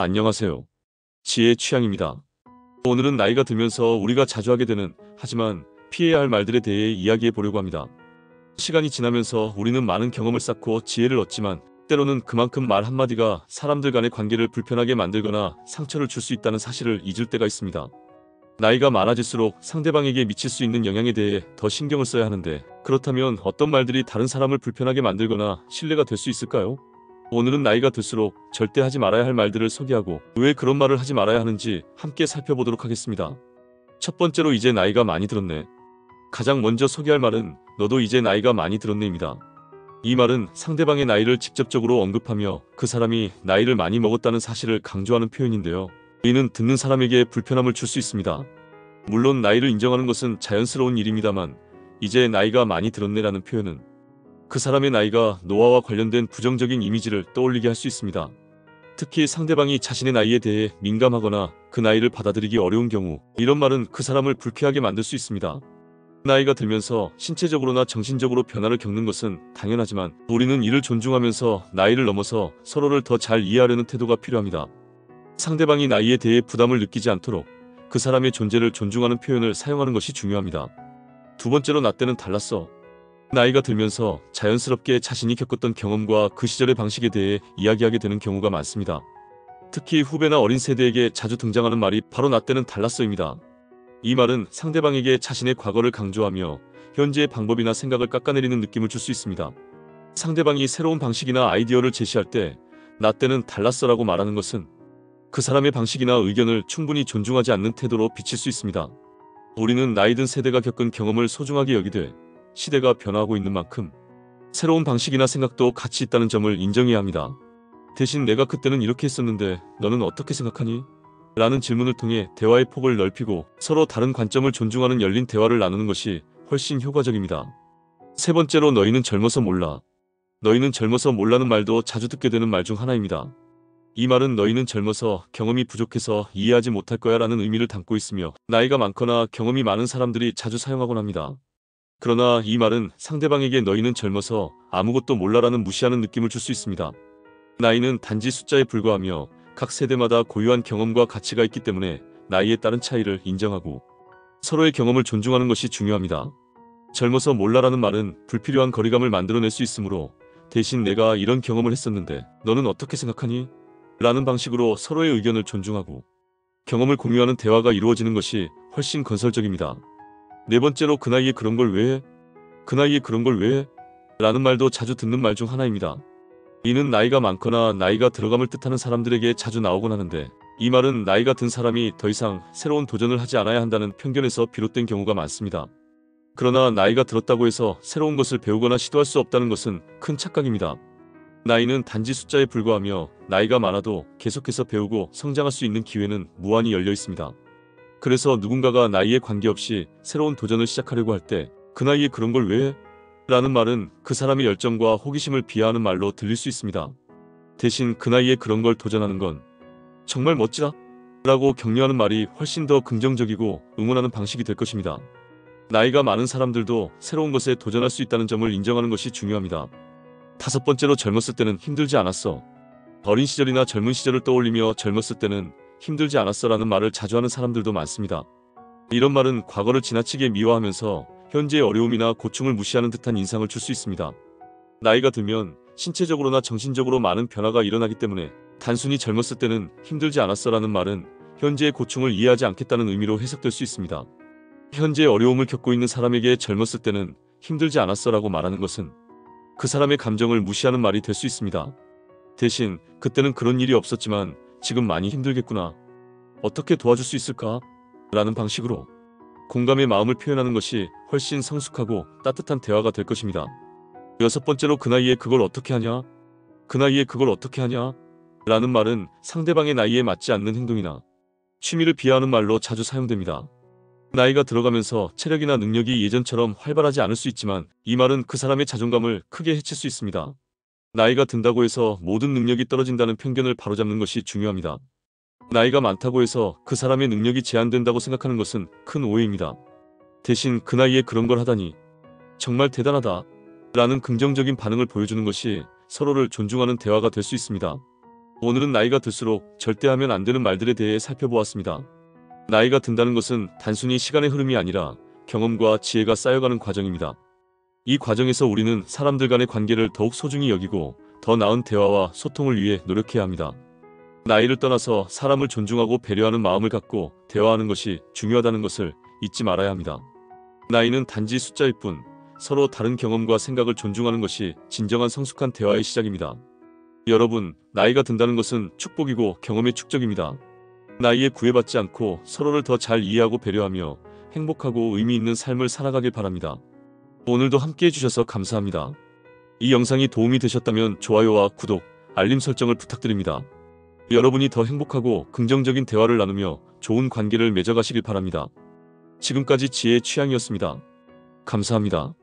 안녕하세요. 지혜 취향입니다. 오늘은 나이가 들면서 우리가 자주 하게 되는, 하지만 피해야 할 말들에 대해 이야기해 보려고 합니다. 시간이 지나면서 우리는 많은 경험을 쌓고 지혜를 얻지만, 때로는 그만큼 말 한마디가 사람들 간의 관계를 불편하게 만들거나 상처를 줄 수 있다는 사실을 잊을 때가 있습니다. 나이가 많아질수록 상대방에게 미칠 수 있는 영향에 대해 더 신경을 써야 하는데, 그렇다면 어떤 말들이 다른 사람을 불편하게 만들거나 신뢰가 될 수 있을까요? 오늘은 나이가 들수록 절대 하지 말아야 할 말들을 소개하고, 왜 그런 말을 하지 말아야 하는지 함께 살펴보도록 하겠습니다. 첫 번째로, 이제 나이가 많이 들었네. 가장 먼저 소개할 말은 너도 이제 나이가 많이 들었네입니다. 이 말은 상대방의 나이를 직접적으로 언급하며 그 사람이 나이를 많이 먹었다는 사실을 강조하는 표현인데요. 이는 듣는 사람에게 불편함을 줄 수 있습니다. 물론 나이를 인정하는 것은 자연스러운 일입니다만, 이제 나이가 많이 들었네라는 표현은 그 사람의 나이가 노화와 관련된 부정적인 이미지를 떠올리게 할 수 있습니다. 특히 상대방이 자신의 나이에 대해 민감하거나 그 나이를 받아들이기 어려운 경우, 이런 말은 그 사람을 불쾌하게 만들 수 있습니다. 나이가 들면서 신체적으로나 정신적으로 변화를 겪는 것은 당연하지만, 우리는 이를 존중하면서 나이를 넘어서 서로를 더 잘 이해하려는 태도가 필요합니다. 상대방이 나이에 대해 부담을 느끼지 않도록 그 사람의 존재를 존중하는 표현을 사용하는 것이 중요합니다. 두 번째로, 나 때는 달랐어. 나이가 들면서 자연스럽게 자신이 겪었던 경험과 그 시절의 방식에 대해 이야기하게 되는 경우가 많습니다. 특히 후배나 어린 세대에게 자주 등장하는 말이 바로 나 때는 달랐어입니다. 이 말은 상대방에게 자신의 과거를 강조하며 현재의 방법이나 생각을 깎아내리는 느낌을 줄 수 있습니다. 상대방이 새로운 방식이나 아이디어를 제시할 때 나 때는 달랐어라고 말하는 것은 그 사람의 방식이나 의견을 충분히 존중하지 않는 태도로 비칠 수 있습니다. 우리는 나이 든 세대가 겪은 경험을 소중하게 여기되, 시대가 변화하고 있는 만큼 새로운 방식이나 생각도 가치 있다는 점을 인정해야 합니다. 대신 내가 그때는 이렇게 했었는데 너는 어떻게 생각하니? 라는 질문을 통해 대화의 폭을 넓히고 서로 다른 관점을 존중하는 열린 대화를 나누는 것이 훨씬 효과적입니다. 세 번째로, 너희는 젊어서 몰라. 너희는 젊어서 몰라는 말도 자주 듣게 되는 말 중 하나입니다. 이 말은 너희는 젊어서 경험이 부족해서 이해하지 못할 거야 라는 의미를 담고 있으며, 나이가 많거나 경험이 많은 사람들이 자주 사용하곤 합니다. 그러나 이 말은 상대방에게 너희는 젊어서 아무것도 몰라라는 무시하는 느낌을 줄 수 있습니다. 나이는 단지 숫자에 불과하며 각 세대마다 고유한 경험과 가치가 있기 때문에 나이에 따른 차이를 인정하고 서로의 경험을 존중하는 것이 중요합니다. 젊어서 몰라라는 말은 불필요한 거리감을 만들어낼 수 있으므로, 대신 내가 이런 경험을 했었는데 너는 어떻게 생각하니? 라는 방식으로 서로의 의견을 존중하고 경험을 공유하는 대화가 이루어지는 것이 훨씬 건설적입니다. 네 번째로, 그 나이에 그런 걸 왜 해? 그 나이에 그런 걸 왜 해? 라는 말도 자주 듣는 말 중 하나입니다. 이는 나이가 많거나 나이가 들어감을 뜻하는 사람들에게 자주 나오곤 하는데, 이 말은 나이가 든 사람이 더 이상 새로운 도전을 하지 않아야 한다는 편견에서 비롯된 경우가 많습니다. 그러나 나이가 들었다고 해서 새로운 것을 배우거나 시도할 수 없다는 것은 큰 착각입니다. 나이는 단지 숫자에 불과하며 나이가 많아도 계속해서 배우고 성장할 수 있는 기회는 무한히 열려 있습니다. 그래서 누군가가 나이에 관계없이 새로운 도전을 시작하려고 할 때 그 나이에 그런 걸 왜 해? 라는 말은 그 사람의 열정과 호기심을 비하하는 말로 들릴 수 있습니다. 대신 그 나이에 그런 걸 도전하는 건 정말 멋지다 라고 격려하는 말이 훨씬 더 긍정적이고 응원하는 방식이 될 것입니다. 나이가 많은 사람들도 새로운 것에 도전할 수 있다는 점을 인정하는 것이 중요합니다. 다섯 번째로, 젊었을 때는 힘들지 않았어. 어린 시절이나 젊은 시절을 떠올리며 젊었을 때는 힘들지 않았어 라는 말을 자주 하는 사람들도 많습니다. 이런 말은 과거를 지나치게 미화하면서 현재의 어려움이나 고충을 무시하는 듯한 인상을 줄 수 있습니다. 나이가 들면 신체적으로나 정신적으로 많은 변화가 일어나기 때문에, 단순히 젊었을 때는 힘들지 않았어 라는 말은 현재의 고충을 이해하지 않겠다는 의미로 해석될 수 있습니다. 현재의 어려움을 겪고 있는 사람에게 젊었을 때는 힘들지 않았어 라고 말하는 것은 그 사람의 감정을 무시하는 말이 될 수 있습니다. 대신 그때는 그런 일이 없었지만 지금 많이 힘들겠구나. 어떻게 도와줄 수 있을까? 라는 방식으로 공감의 마음을 표현하는 것이 훨씬 성숙하고 따뜻한 대화가 될 것입니다. 여섯 번째로, 그 나이에 그걸 어떻게 하냐? 그 나이에 그걸 어떻게 하냐? 라는 말은 상대방의 나이에 맞지 않는 행동이나 취미를 비하하는 말로 자주 사용됩니다. 나이가 들어가면서 체력이나 능력이 예전처럼 활발하지 않을 수 있지만, 이 말은 그 사람의 자존감을 크게 해칠 수 있습니다. 나이가 든다고 해서 모든 능력이 떨어진다는 편견을 바로잡는 것이 중요합니다. 나이가 많다고 해서 그 사람의 능력이 제한된다고 생각하는 것은 큰 오해입니다. 대신 그 나이에 그런 걸 하다니 정말 대단하다 라는 긍정적인 반응을 보여주는 것이 서로를 존중하는 대화가 될 수 있습니다. 오늘은 나이가 들수록 절대 하면 안 되는 말들에 대해 살펴보았습니다. 나이가 든다는 것은 단순히 시간의 흐름이 아니라 경험과 지혜가 쌓여가는 과정입니다. 이 과정에서 우리는 사람들 간의 관계를 더욱 소중히 여기고 더 나은 대화와 소통을 위해 노력해야 합니다. 나이를 떠나서 사람을 존중하고 배려하는 마음을 갖고 대화하는 것이 중요하다는 것을 잊지 말아야 합니다. 나이는 단지 숫자일 뿐 서로 다른 경험과 생각을 존중하는 것이 진정한 성숙한 대화의 시작입니다. 여러분, 나이가 든다는 것은 축복이고 경험의 축적입니다. 나이에 구애받지 않고 서로를 더 잘 이해하고 배려하며 행복하고 의미 있는 삶을 살아가길 바랍니다. 오늘도 함께 해주셔서 감사합니다. 이 영상이 도움이 되셨다면 좋아요와 구독, 알림 설정을 부탁드립니다. 여러분이 더 행복하고 긍정적인 대화를 나누며 좋은 관계를 맺어가시길 바랍니다. 지금까지 지혜의 취향이었습니다. 감사합니다.